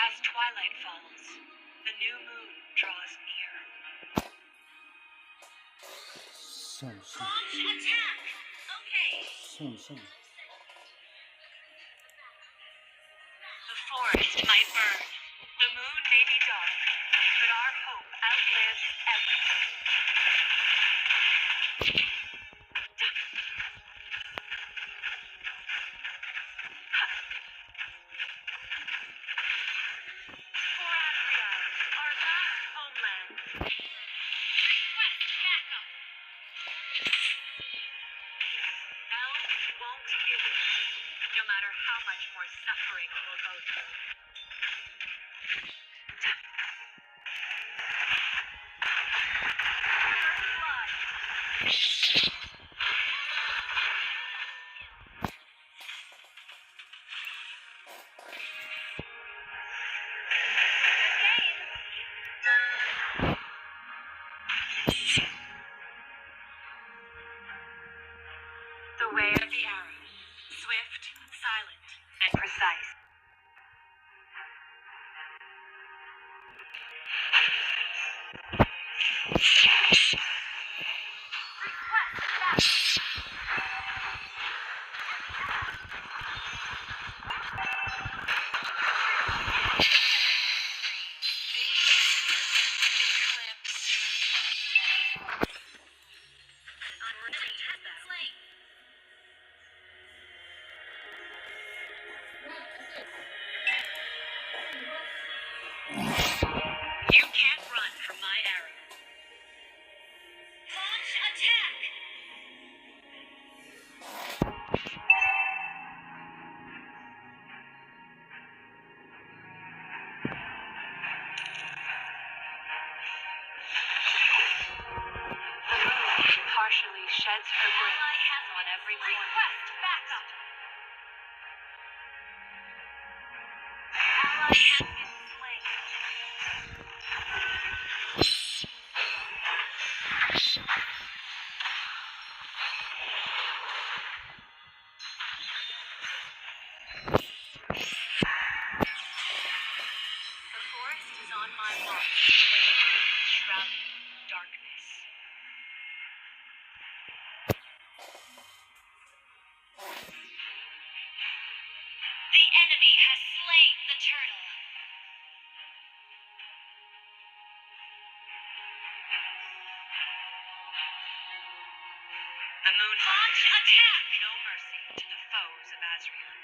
As twilight falls, the new moon draws near. Launch attack! Okay. The forest might burn, the moon may be dark, but our hope outlives everything. For Azria, our last homeland. Request backup. Elves won't give in, no matter how much more suffering we'll go through. The way of the arrow, swift, silent, and precise. You can't run from my arrow. Launch attack! The moon partially sheds her grace on every corner. Request backup! Ally has been slain. The forest is on my watch, where the moon is shrouded in darkness. The enemy has slain the turtle. The moon launch attack! No mercy to the foes of Azria.